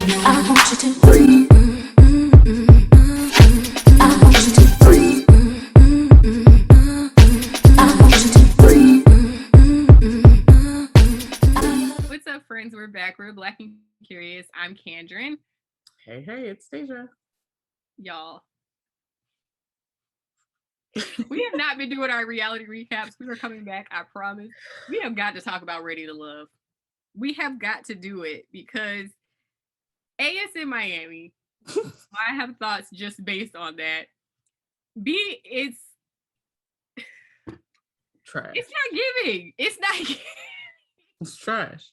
I want you to breathe. I want you to breathe. I want you to breathe. What's up, friends? We're back. We're Black and Curious. I'm Kandron. Hey, it's Dehjai. Y'all. We have not been doing our reality recaps. We are coming back, I promise. We have got to talk about Ready to Love. We have got to do it because A, it's in Miami. I have thoughts just based on that. B, it's trash. It's not giving. It's not giving. It's trash.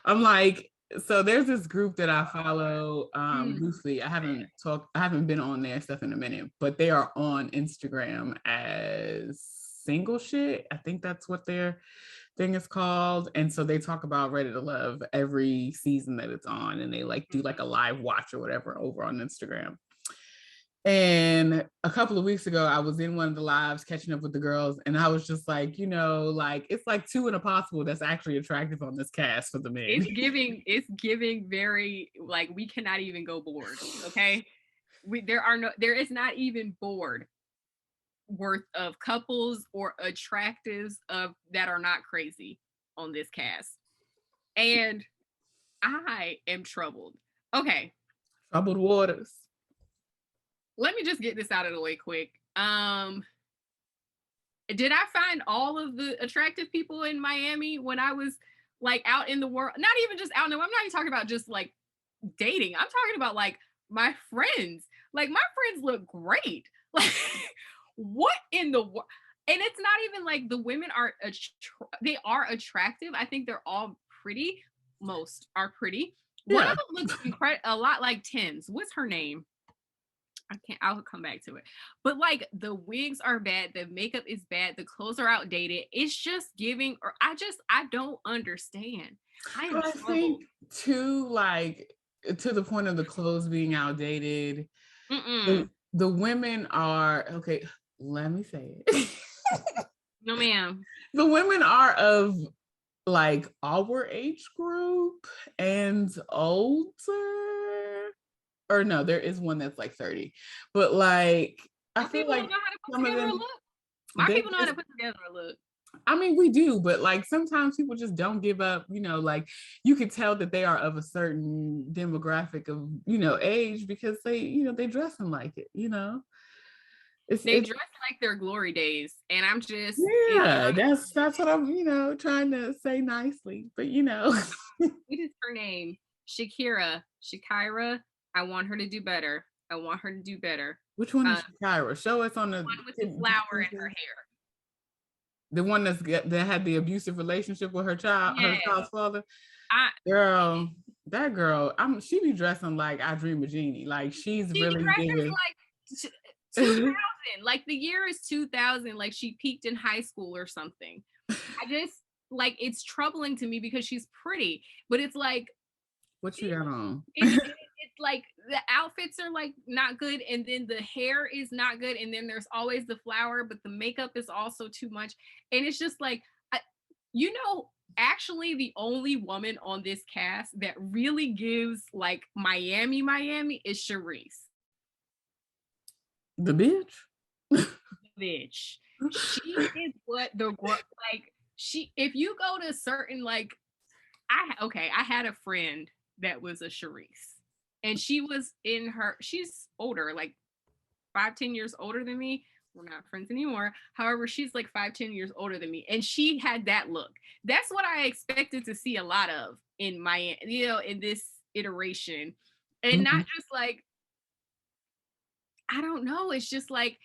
I'm like, so there's this group that I follow loosely. I haven't been on their stuff in a minute, but they are on Instagram as Single Shit. I think that's what their thing is called. And so they talk about Ready to Love every season that it's on, and they like do like a live watch or whatever over on Instagram. And a couple of weeks ago, I was in one of the lives catching up with the girls, and I was just like, like it's like two in a possible that's actually attractive on this cast for the men. It's giving very like we cannot even go board. Okay, there is not even board worth of couples or attractives of that are not crazy on this cast, and I am troubled. Okay, troubled waters. Let me just get this out of the way quick. Did I find all of the attractive people in Miami when I was like out in the world? Not even just out in the world. I'm not even talking about just like dating. I'm talking about like my friends. Like my friends look great. Like what in the world? And it's not even like the women are they are attractive. I think they're all pretty. Most are pretty. Yeah. One of them looks a lot like Tim's. What's her name? I'll come back to it. But like the wigs are bad, the makeup is bad, the clothes are outdated. It's just giving, or I don't understand. I think too, like to the point of the clothes being outdated. The women are okay. Let me say it. No, ma'am. The women are of like our age group and older. Or no, there is one that's like 30, but like I feel like some of them, my people know how to put together a look. I mean, we do, but like sometimes people just don't give up. Like you can tell that they are of a certain demographic of age because they they dressing like it. They dress like their glory days, and I'm just that's what I'm trying to say nicely, but what is her name? Shakira. I want her to do better. Which one is Shakira? Show us on the one with the flower in her hair. The one that had the abusive relationship with her child's father. That girl, she be dressing like I Dream of Jeannie. Like she really giving like 2000. Like the year is 2000. Like she peaked in high school or something. I just like it's troubling to me because she's pretty, but it's like what you got on? It's like the outfits are like not good, and then the hair is not good, and then there's always the flower, but the makeup is also too much, and it's just like actually the only woman on this cast that really gives like Miami is Charisse. The bitch. The bitch. She is what if you go to certain like I had a friend that was a Charisse, and she's older, like 5-10 years older than me. We're not friends anymore. However, she's like 5-10 years older than me, and she had that look. That's what I expected to see a lot of in my in this iteration, and not just like I don't know. It's just like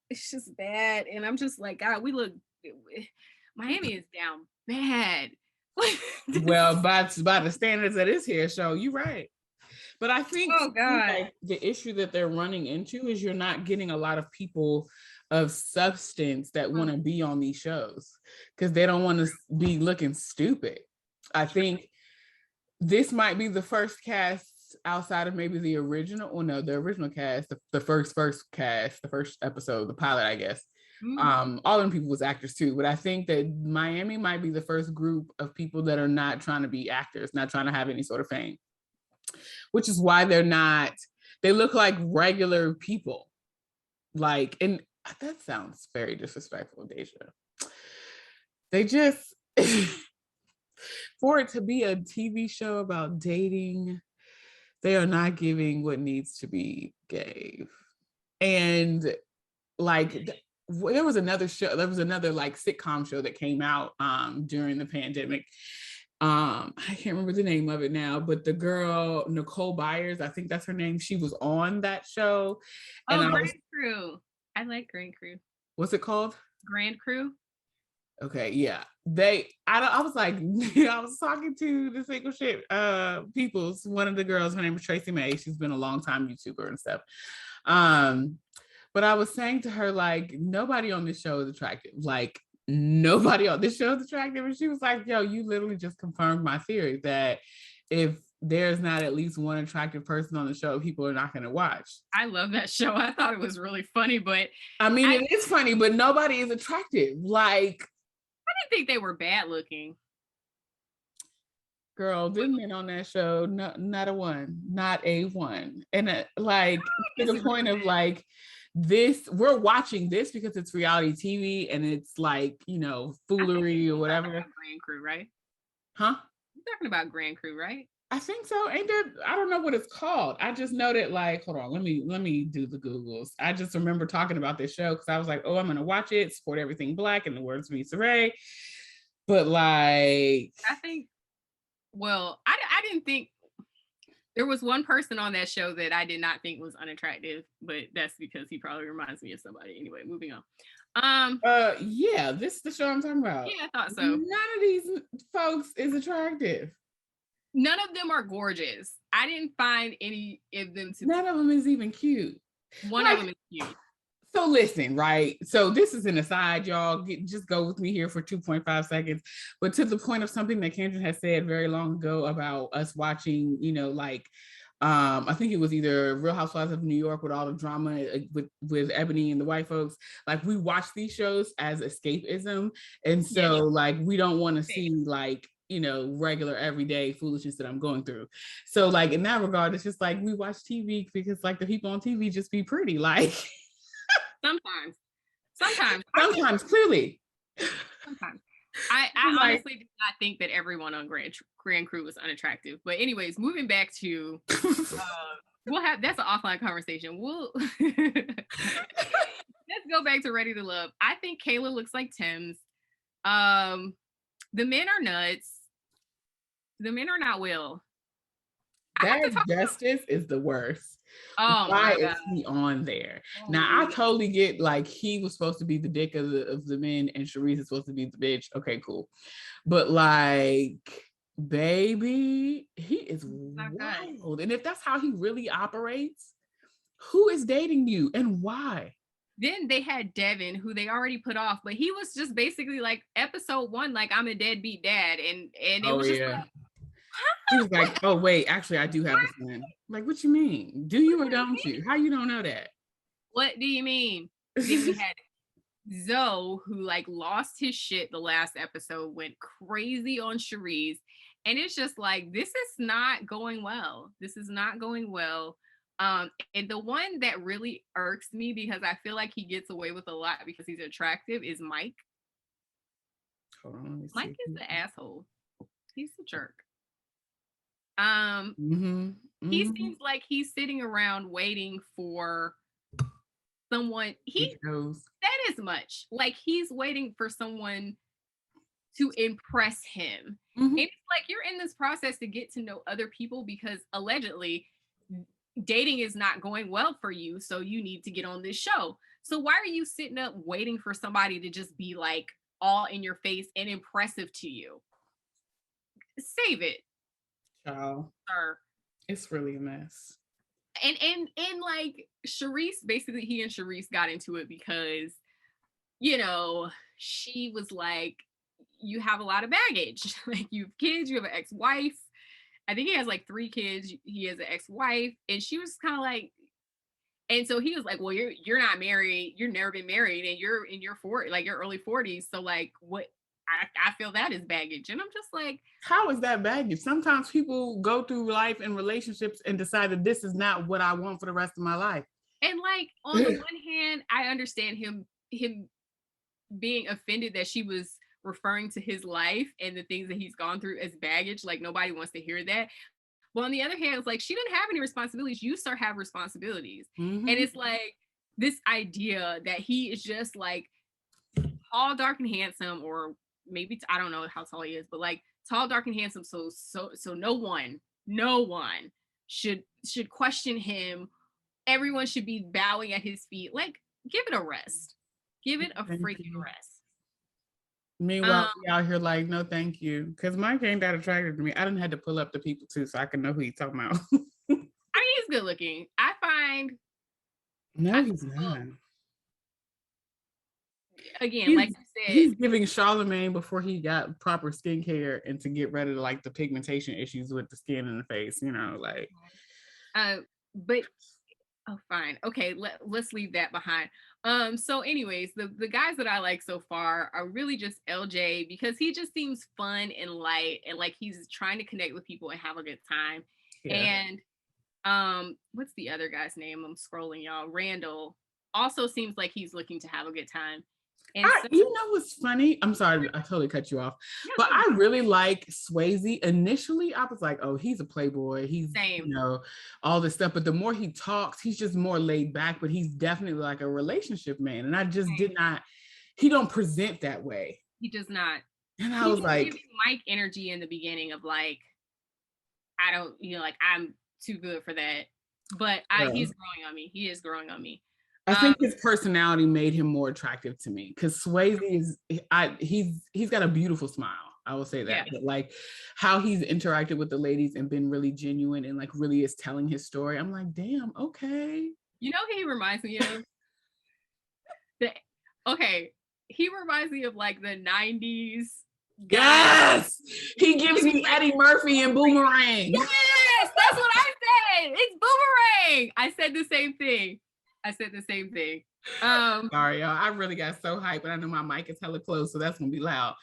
it's just bad, and I'm just like, God, Miami is down bad. Well, by the standards of this here show, you're right. But I think like, the issue that they're running into is you're not getting a lot of people of substance that want to be on these shows because they don't want to be looking stupid. I think this might be the first cast outside of maybe the original, the original cast, the first cast, the first episode, the pilot, I guess. All of them people was actors too, but I think that Miami might be the first group of people that are not trying to be actors, not trying to have any sort of fame. which is why they look like regular people. Like, and that sounds very disrespectful, Dehjai. They just, for it to be a TV show about dating, they are not giving what needs to be gave. And like, there was another like sitcom show that came out during the pandemic. I can't remember the name of it now, but the girl Nicole Byers, I think that's her name, she was on that show. And Grand Crew. I like Grand Crew. What's it called? Grand Crew. Okay, yeah. I was like, I was talking to the single shit people's, one of the girls, her name is Tracy May. She's been a long time YouTuber and stuff. But I was saying to her, like, nobody on this show is attractive. Like, nobody on this show is attractive. And she was like, yo, you literally just confirmed my theory that if there's not at least one attractive person on the show, people are not going to watch. I love that show. I thought it was really funny, but I mean, it is funny, but nobody is attractive. Like, I didn't think they were bad looking. Girl, the men on that show, not a one, not a one. And like, to the point of like, we're watching this because it's reality TV and it's like, you know, foolery or whatever. Grand Crew, right? Huh? You're talking about Grand Crew, right? I think so. Ain't there? I don't know what it's called. I just know that, like, hold on, let me do the Googles. I just remember talking about this show because I was like, oh, I'm gonna watch it, support everything Black, in the words of Issa Rae. But like, I think, well, I didn't think there was one person on that show that I did not think was unattractive, but that's because he probably reminds me of somebody. Anyway, moving on. Yeah, this is the show I'm talking about. Yeah, I thought so. None of these folks is attractive. None of them are gorgeous. I didn't find any of them to. None of them is even cute. One of them is cute. So listen, right? So this is an aside, y'all. Just go with me here for 2.5 seconds. But to the point of something that Kandron has said very long ago about us watching, you know, like, I think it was either Real Housewives of New York with all the drama with Ebony and the white folks. Like, we watch these shows as escapism. And so like, we don't want to see like, you know, regular everyday foolishness that I'm going through. So like, in that regard, it's just like, we watch TV because like the people on TV just be pretty. Like, sometimes clearly. Sometimes. I honestly did not think that everyone on Grand Crew was unattractive. But anyways, moving back to that's an offline conversation. Let's go back to Ready to Love. I think Kayla looks like Tim's. The men are nuts. The men are not Will. That Justice is the worst. Oh, why is he on there? Now, I totally get, like, he was supposed to be the dick of the men and Charisse is supposed to be the bitch. Okay, cool. But like, baby, he is wild. And if that's how he really operates, who is dating you and why? Then they had Devin, who they already put off, but he was just basically like episode 1, like, I'm a deadbeat dad, and it was just like, he was like, oh wait, actually I do have a son. Like, what you mean? Do you or don't you? How you don't know that? What do you mean? Then we had Zoe, who like lost his shit the last episode, went crazy on Charisse, and it's just like, this is not going well. This is not going well. And the one that really irks me, because I feel like he gets away with a lot because he's attractive, is Mike. Hold on, Mike is the asshole. He's a jerk. He seems like he's sitting around waiting for someone. He said as much. Like, he's waiting for someone to impress him. And it's like, you're in this process to get to know other people because allegedly dating is not going well for you, so you need to get on this show. So why are you sitting up waiting for somebody to just be like all in your face and impressive to you? Save it. Child. Sir. It's really a mess. And like, Charisse, basically he and Charisse got into it because, you know, she was like, you have a lot of baggage. Like, you have kids, you have an ex-wife. I think he has like 3 kids. He has an ex-wife, and she was kind of like, and so he was like, well, you're not married. You've never been married, and you're in your 40s, like your early 40s. So like, what? I feel that is baggage. And I'm just like, how is that baggage? Sometimes people go through life and relationships and decide that this is not what I want for the rest of my life. and like on the one hand, I understand him being offended that she was referring to his life and the things that he's gone through as baggage. Like nobody wants to hear that. But on the other hand, it's like she didn't have any responsibilities. You start have responsibilities. Mm-hmm. And it's like this idea that he is just like tall, dark, and handsome, or maybe I don't know how tall he is, but like tall, dark, and handsome. So no one should question him. Everyone should be bowing at his feet. Like, give it a rest. Give it a freaking rest. Meanwhile, we out here like, no, thank you. Because Mike ain't that attractive to me. I didn't have to pull up the people too, so I can know who he's talking about. I mean, he's good looking. I find. No, he's not. Again, like you said, he's giving Charlemagne before he got proper skincare and to get rid of like the pigmentation issues with the skin and the face, you know, like. But oh, fine, okay, let's leave that behind. So anyways, the guys that I like so far are really just LJ, because he just seems fun and light and like he's trying to connect with people and have a good time. Yeah. And what's the other guy's name? I'm scrolling, y'all. Randall also seems like he's looking to have a good time. And you know what's funny? I'm sorry, I totally cut you off. But I really like Swayze. Initially, I was like, oh, he's a playboy. He's, you know, all this stuff. But the more he talks, he's just more laid back, but he's definitely like a relationship man. And I just he don't present that way. He does not. And I was like, Mike energy in the beginning of like, I don't, you know, like I'm too good for that. But he's growing on me. He is growing on me. I think his personality made him more attractive to me because Swayze is, he's got a beautiful smile. I will say that. Yeah. But like how he's interacted with the ladies and been really genuine and like really is telling his story. I'm like, damn, okay. You know who he reminds me of? He reminds me of like the 90s. Yes! He gives me Eddie Murphy and Boomerang. Yes! That's what I said! It's Boomerang! I said the same thing. Sorry, y'all. I really got so hyped, but I know my mic is hella close, so that's gonna be loud.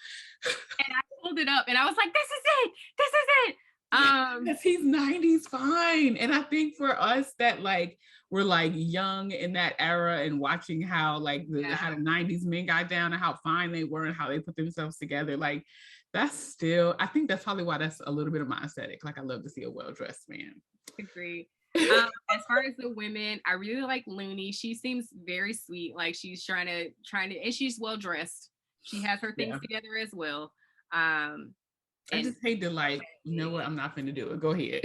And I pulled it up and I was like, this is it. Because he's 90s fine. And I think for us that like we're like young in that era and watching how like how the 90s men got down and how fine they were and how they put themselves together, like that's still, I think that's probably why that's a little bit of my aesthetic. Like I love to see a well-dressed man. Agree. As far as the women, I really like Looney. She seems very sweet. Like she's trying to, and she's well dressed. She has her things together as well. I just hate to like, you know what? I'm not finna do it. Go ahead.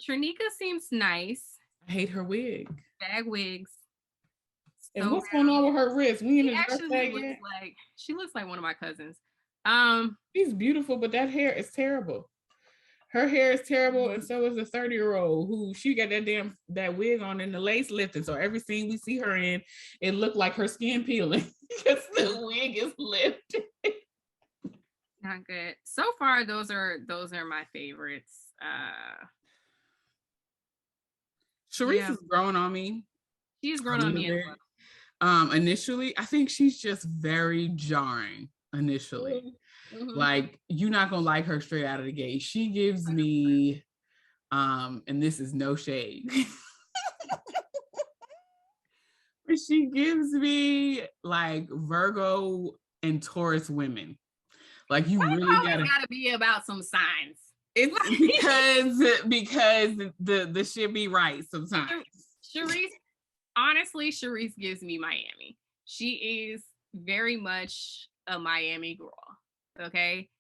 Trinika seems nice. I hate her wig. Bag wigs. And what's going on with her wrist? She looks like one of my cousins. She's beautiful, but that hair is terrible. Her hair is terrible, and so is the 30-year-old who she got that wig on and the lace lifted. So every scene we see her in, it looked like her skin peeling because the wig is lifted. Not good. So far, those are my favorites. Sharice is growing on me. She's grown on me. Initially, I think she's just very jarring. Initially. Mm-hmm. Like you're not gonna like her straight out of the gate. She gives me and this is no shade, but she gives me like Virgo and Taurus women. Like you really gotta be about some signs. It's because the shit be right sometimes. Sharice gives me Miami. She is very much a Miami girl. Okay,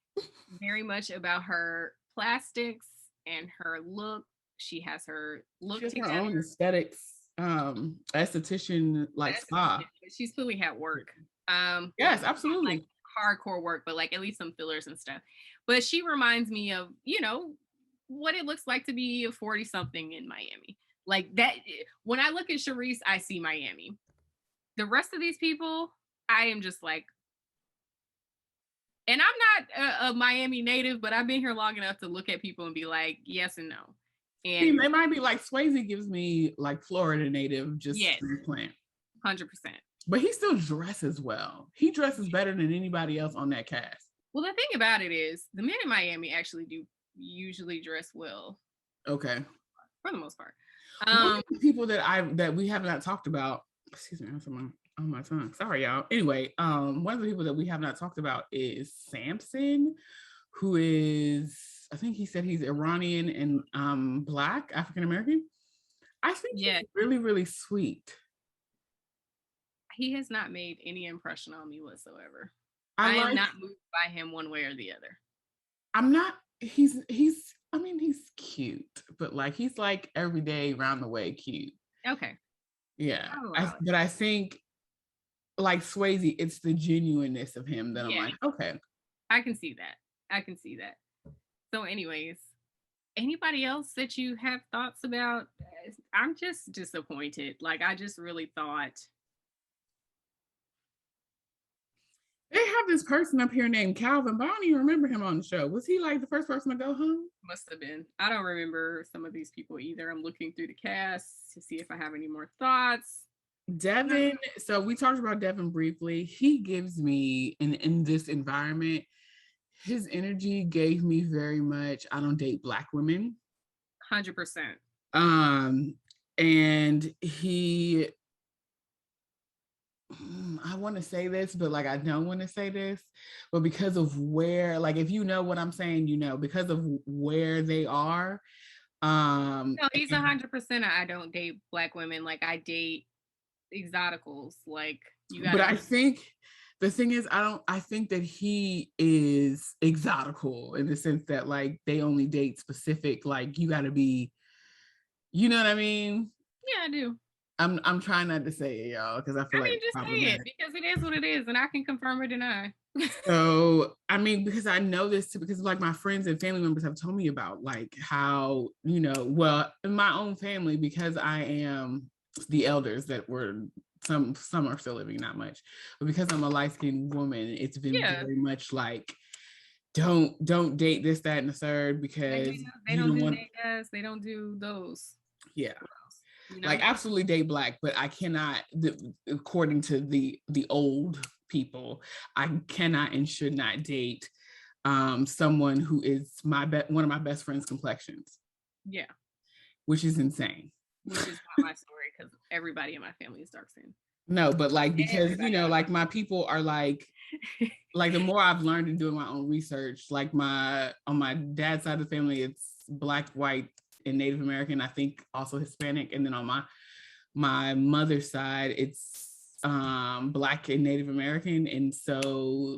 very much about her plastics and her look. She has her look together. Her own aesthetics, esthetician like spa. She's clearly had work. Yes, absolutely. Like hardcore work, but like at least some fillers and stuff. But she reminds me of, you know, what it looks like to be a 40-something in Miami. Like that. When I look at Sharice, I see Miami. The rest of these people, I am just like. And I'm not a Miami native, but I've been here long enough to look at people and be like, yes and no. And they might be like Swayze gives me like Florida native, just plant. 100%. But he still dresses well. He dresses better than anybody else on that cast. Well, the thing about it is, the men in Miami actually do usually dress well. Okay. For the most part. One of the people that we have not talked about, excuse me, that's on my tongue. Sorry, y'all. Anyway, one of the people that we have not talked about is Samson, who is, I think he said he's Iranian and Black, African American. I think he's really, really sweet. He has not made any impression on me whatsoever. I am not moved by him one way or the other. I'm not, he's I mean, he's cute, but like he's like everyday round the way cute. Okay. Yeah. But I think like Swayze, it's the genuineness of him that I'm like, okay. I can see that. So anyways, anybody else that you have thoughts about? I'm just disappointed. Like, I just really thought. They have this person up here named Calvin, but I don't even remember him on the show. Was he like the first person to go home? Must have been. I don't remember some of these people either. I'm looking through the cast to see if I have any more thoughts. Devin, so we talked about Devin briefly. He gives me, in this environment, his energy gave me very much, I don't date Black women. 100%. And he, I want to say this, but like I don't want to say this, but because of where, like if you know what I'm saying, you know, because of where they are. No, he's 100%. I don't date Black women. Like I date exoticals. Like you got. But I think the thing is, I think that he is exotical in the sense that like they only date specific, like you got to be, you know what I mean? Yeah, I do. I'm trying not to say it, y'all, because I feel like just say it because it is what it is, and I can confirm or deny. So I mean, because I know this too, because like my friends and family members have told me about like how, you know, well, in my own family, because I am the elders that were some are still living, not much, but because I'm a light-skinned woman, it's been very much like don't date this, that, and the third, because they don't do Dehjai, they don't do those. Yeah. You know? Like absolutely date Black, but I cannot, according to the old people, I cannot and should not date someone who is one of my best friend's complexions. Yeah. Which is insane. Which is not my story, because everybody in my family is dark skinned. No, but like because you know, like my people are like the more I've learned in doing my own research, like on my dad's side of the family, it's Black, white, and Native American, I think also Hispanic, and then on my mother's side it's Black and Native American, and so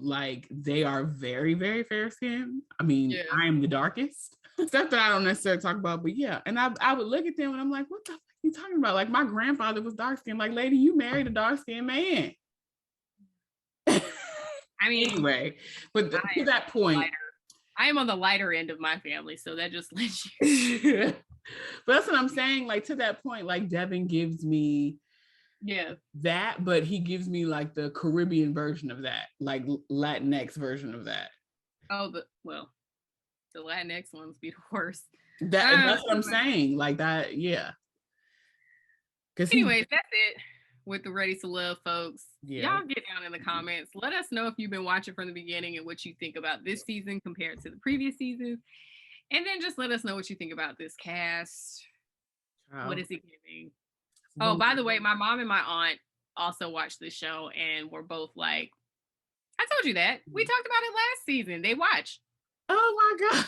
like they are very, very fair skinned. I mean, I am the darkest. Stuff that I don't necessarily talk about, but yeah, and I would look at them and I'm like, what the fuck are you talking about? Like my grandfather was dark skinned. Like, lady, you married a dark skinned man. I mean, anyway, but to that point, I am on the lighter end of my family, so that just lets you. But that's what I'm saying. Like to that point, like Devin gives me that, but he gives me like the Caribbean version of that, like Latinx version of that. Oh, the Latinx ones be the worst. That's what I'm saying. Like that, yeah. Anyways, that's it with the Ready to Love, folks. Y'all get down in the comments. Let us know if you've been watching from the beginning and what you think about this season compared to the previous season. And then just let us know what you think about this cast. What is it giving? Oh, by the way, my mom and my aunt also watched this show and were both like, I told you that. We talked about it last season. They watched. Oh my God.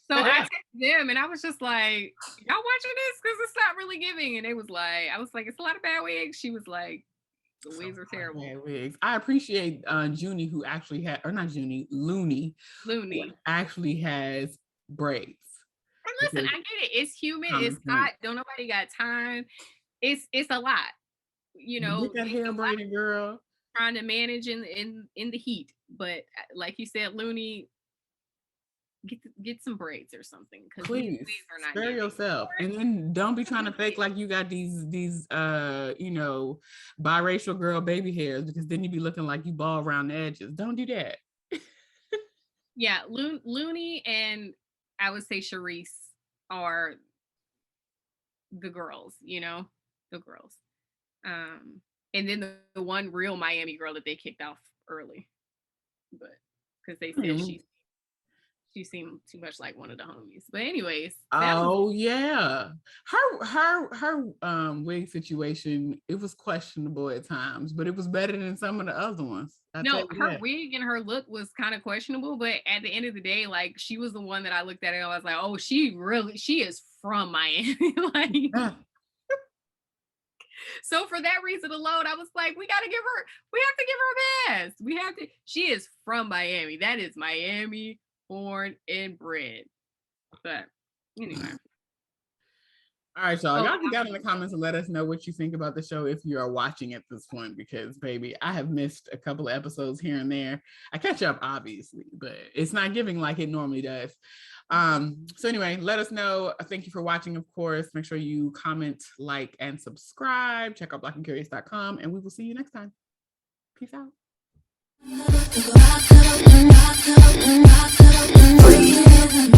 So I texted them and I was just like, y'all watching this? Because it's not really giving. And they was like, I was like, it's a lot of bad wigs. She was like, the wigs are terrible. Bad wigs. I appreciate Junie, who actually had, or not Junie, Looney actually has braids. And listen, I get it. It's humid. It's hot. Don't nobody got time. It's a lot. You know, get that hair braided, girl. Trying to manage in the heat. But like you said, Looney, get some braids or something, because please spare yourself, and then don't be trying to fake like you got these you know, biracial girl baby hairs, because then you be looking like you bald around the edges. Don't do that. Yeah, Looney and I would say Charisse are the girls, you know, the girls. And then the one real Miami girl that they kicked off early, but because they said she seemed too much like one of the homies. But anyways, yeah, her wig situation, it was questionable at times, but it was better than some of the other ones. No, her wig and her look was kind of questionable, but at the end of the day, like she was the one that I looked at and I was like, oh, she is from Miami. Like so for that reason alone, I was like, we have to give her a pass. She is from Miami. That is Miami born and bred. But anyway. All right, y'all. Y'all can get in the comments and let us know what you think about the show if you are watching at this point, because baby, I have missed a couple of episodes here and there. I catch up obviously, but it's not giving like it normally does. So anyway, let us know. Thank you for watching, of course. Make sure you comment, like, and subscribe. Check out blackandcurious.com, and we will see you next time. Peace out. Breathe.